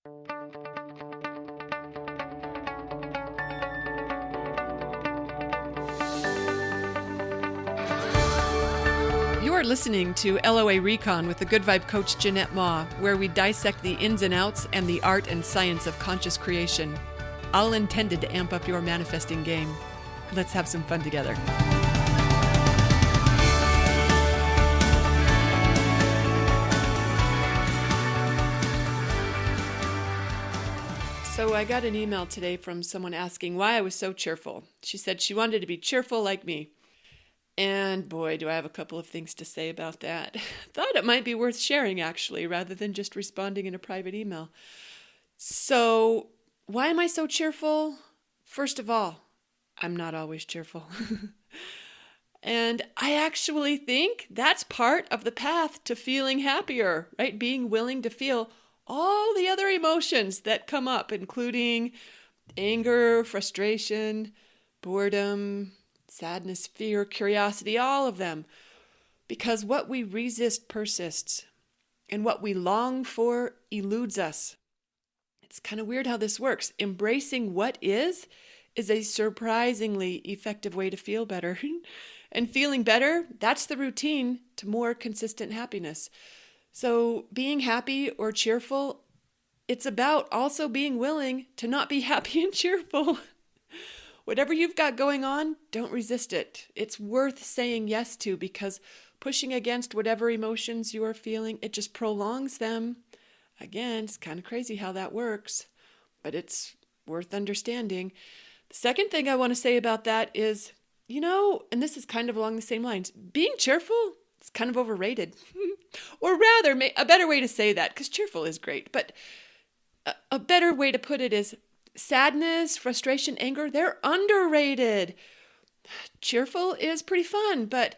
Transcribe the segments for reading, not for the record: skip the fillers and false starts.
You are listening to LOA Recon with the Good Vibe Coach Jeanette Ma, where we dissect the ins and outs and the art and science of conscious creation, all intended to amp up your manifesting game. Let's have some fun together. So I got an email today from someone asking why I was so cheerful. She said she wanted to be cheerful like me. And boy, do I have a couple of things to say about that. Thought it might be worth sharing, actually, rather than just responding in a private email. So, why am I so cheerful? First of all, I'm not always cheerful. And I actually think that's part of the path to feeling happier, right? Being willing to feel all the other emotions that come up, including anger, frustration, boredom, sadness, fear, curiosity, all of them. Because what we resist persists, and what we long for eludes us. It's kind of weird how this works. Embracing what is a surprisingly effective way to feel better. And feeling better, that's the routine to more consistent happiness. So being happy or cheerful, it's about also being willing to not be happy and cheerful. Whatever you've got going on, don't resist it. It's worth saying yes to, because pushing against whatever emotions you are feeling, it just prolongs them. Again, it's kind of crazy how that works, but it's worth understanding. The second thing I want to say about that is, and this is kind of along the same lines, being cheerful, it's kind of overrated. Or rather, a better way to say that, because cheerful is great, but a better way to put it is, sadness, frustration, anger, they're underrated. Cheerful is pretty fun, but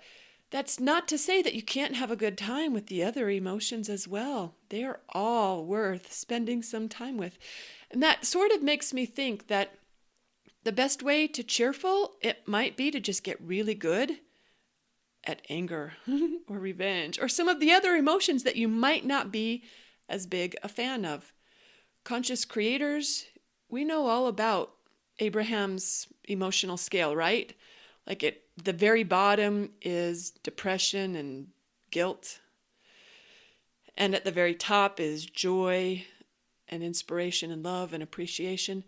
that's not to say that you can't have a good time with the other emotions as well. They're all worth spending some time with. And that sort of makes me think that the best way to cheerful, it might be to just get really good at anger or revenge or some of the other emotions that you might not be as big a fan of. Conscious creators, we know all about Abraham's emotional scale, right? Like the very bottom is depression and guilt. And at the very top is joy and inspiration and love and appreciation.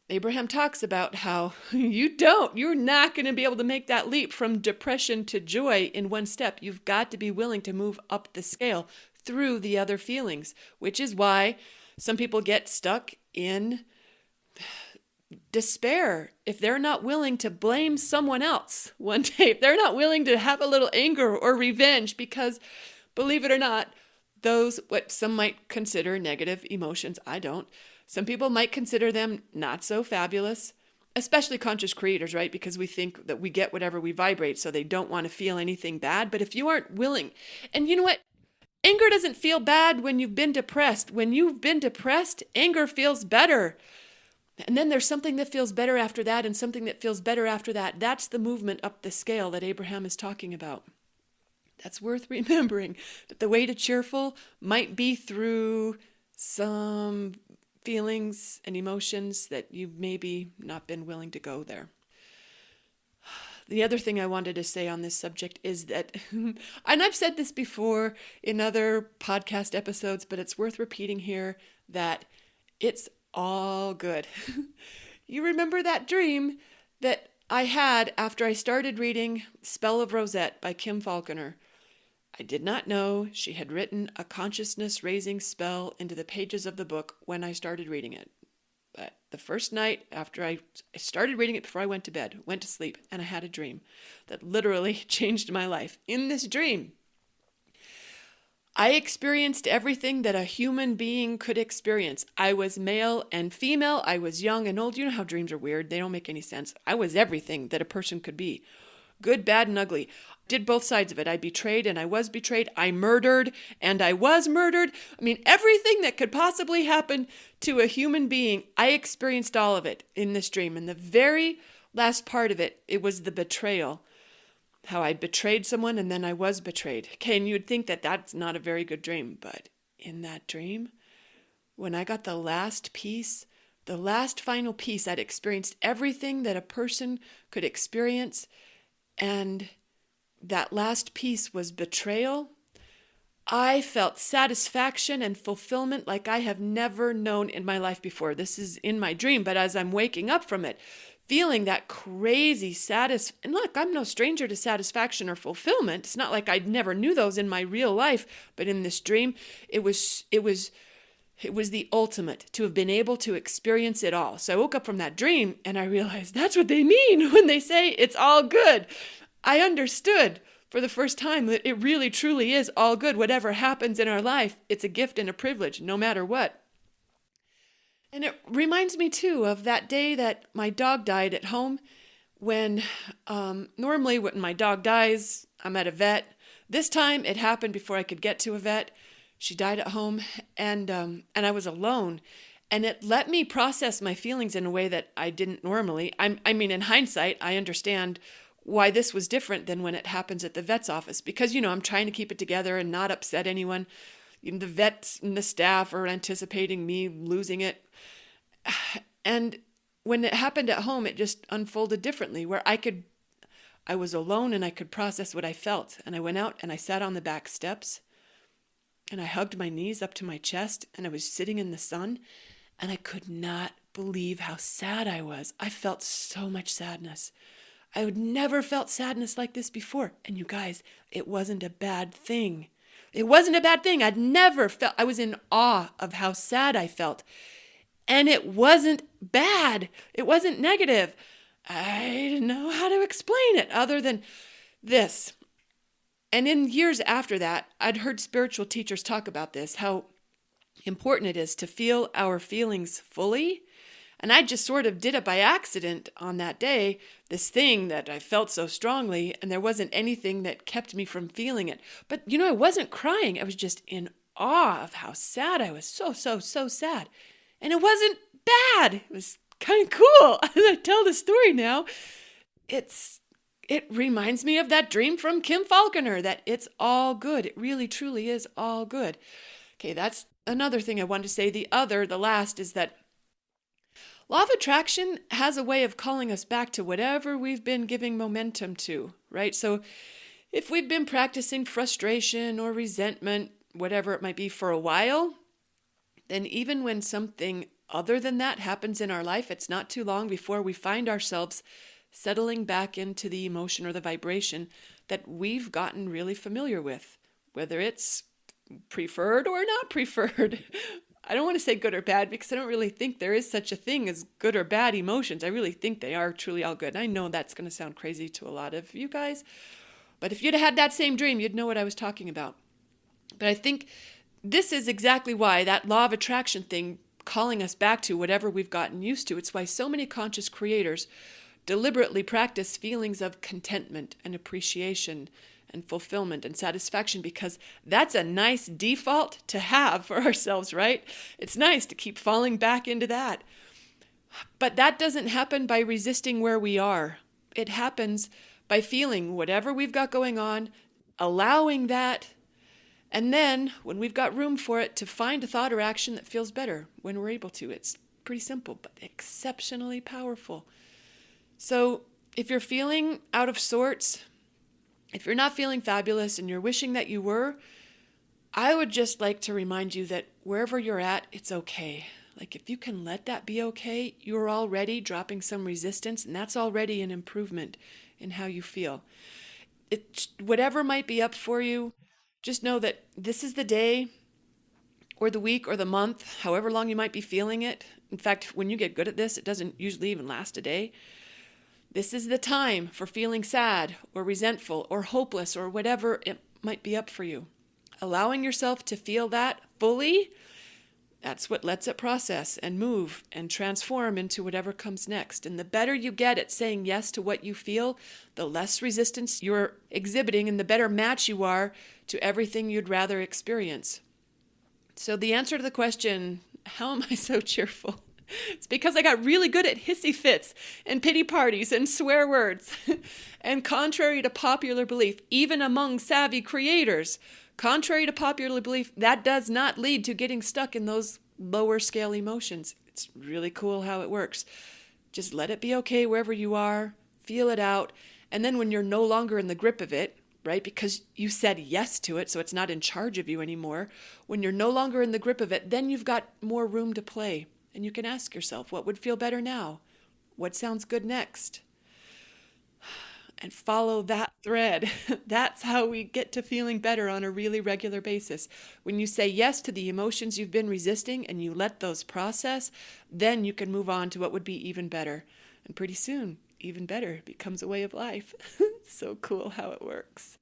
Abraham talks about how you're not going to be able to make that leap from depression to joy in one step. You've got to be willing to move up the scale through the other feelings, which is why some people get stuck in despair if they're not willing to blame someone else one day, if they're not willing to have a little anger or revenge, because believe it or not, those what some might consider negative emotions, I don't. Some people might consider them not so fabulous, especially conscious creators, right? Because we think that we get whatever we vibrate, so they don't want to feel anything bad. But if you aren't willing, and you know what? Anger doesn't feel bad when you've been depressed. When you've been depressed, anger feels better. And then there's something that feels better after that and something that feels better after that. That's the movement up the scale that Abraham is talking about. That's worth remembering, that the way to cheerful might be through some feelings and emotions that you've maybe not been willing to go there. The other thing I wanted to say on this subject is that, and I've said this before in other podcast episodes, but it's worth repeating here, that it's all good. You remember that dream that I had after I started reading Spell of Rosette by Kim Falconer. I did not know she had written a consciousness-raising spell into the pages of the book when I started reading it. But the first night after I started reading it, before I went to bed, went to sleep, and I had a dream that literally changed my life. In this dream, I experienced everything that a human being could experience. I was male and female. I was young and old. You know how dreams are weird. They don't make any sense. I was everything that a person could be. Good, bad, and ugly. Did both sides of it. I betrayed and I was betrayed. I murdered and I was murdered. I mean, everything that could possibly happen to a human being, I experienced all of it in this dream. And the very last part of it, it was the betrayal. How I betrayed someone and then I was betrayed. Okay, and you'd think that that's not a very good dream, but in that dream, when I got the last piece, the last final piece, I'd experienced everything that a person could experience, and that last piece was betrayal. I felt satisfaction and fulfillment like I have never known in my life before. This is in my dream, but as I'm waking up from it, feeling that crazy and look, I'm no stranger to satisfaction or fulfillment. It's not like I never knew those in my real life, but in this dream, it was the ultimate to have been able to experience it all. So I woke up from that dream and I realized that's what they mean when they say it's all good. I understood for the first time that it really truly is all good. Whatever happens in our life, it's a gift and a privilege, no matter what. And it reminds me too of that day that my dog died at home when normally when my dog dies, I'm at a vet. This time it happened before I could get to a vet. She died at home and I was alone. And it let me process my feelings in a way that I didn't normally. I mean, in hindsight, I understand why this was different than when it happens at the vet's office. Because, I'm trying to keep it together and not upset anyone. The vets and the staff are anticipating me losing it. And when it happened at home, it just unfolded differently, where I was alone and I could process what I felt. And I went out and I sat on the back steps and I hugged my knees up to my chest and I was sitting in the sun and I could not believe how sad I was. I felt so much sadness. I had never felt sadness like this before. And you guys, it wasn't a bad thing. It wasn't a bad thing. I was in awe of how sad I felt. And it wasn't bad. It wasn't negative. I didn't know how to explain it other than this. And in years after that, I'd heard spiritual teachers talk about this, how important it is to feel our feelings fully. And I just sort of did it by accident on that day, this thing that I felt so strongly, and there wasn't anything that kept me from feeling it. But, I wasn't crying. I was just in awe of how sad I was. So sad. And it wasn't bad. It was kind of cool. As I tell the story now, it reminds me of that dream from Kim Falconer, that it's all good. It really, truly is all good. Okay, that's another thing I wanted to say. The last, is that law of attraction has a way of calling us back to whatever we've been giving momentum to, right? So if we've been practicing frustration or resentment, whatever it might be, for a while, then even when something other than that happens in our life, it's not too long before we find ourselves settling back into the emotion or the vibration that we've gotten really familiar with, whether it's preferred or not preferred. I don't want to say good or bad because I don't really think there is such a thing as good or bad emotions. I really think they are truly all good. And I know that's going to sound crazy to a lot of you guys, but if you'd had that same dream, you'd know what I was talking about. But I think this is exactly why that law of attraction thing, calling us back to whatever we've gotten used to. It's why so many conscious creators deliberately practice feelings of contentment and appreciation and fulfillment and satisfaction, because that's a nice default to have for ourselves, right? It's nice to keep falling back into that. But that doesn't happen by resisting where we are. It happens by feeling whatever we've got going on, allowing that, and then when we've got room for it, to find a thought or action that feels better when we're able to. It's pretty simple, but exceptionally powerful. So if you're feeling out of sorts, if you're not feeling fabulous and you're wishing that you were, I would just like to remind you that wherever you're at, it's okay. Like if you can let that be okay, you're already dropping some resistance, and that's already an improvement in how you feel. Whatever might be up for you, just know that this is the day or the week or the month, however long you might be feeling it. In fact, when you get good at this, it doesn't usually even last a day. This is the time for feeling sad or resentful or hopeless or whatever it might be up for you. Allowing yourself to feel that fully, that's what lets it process and move and transform into whatever comes next. And the better you get at saying yes to what you feel, the less resistance you're exhibiting and the better match you are to everything you'd rather experience. So the answer to the question, how am I so cheerful? It's because I got really good at hissy fits and pity parties and swear words. And contrary to popular belief, even among savvy creators, contrary to popular belief, that does not lead to getting stuck in those lower scale emotions. It's really cool how it works. Just let it be okay wherever you are, feel it out, and then when you're no longer in the grip of it, right, because you said yes to it, so it's not in charge of you anymore, when you're no longer in the grip of it, then you've got more room to play, and you can ask yourself, what would feel better now? What sounds good next? And follow that thread. That's how we get to feeling better on a really regular basis. When you say yes to the emotions you've been resisting and you let those process, then you can move on to what would be even better. And pretty soon, even better becomes a way of life. So cool how it works.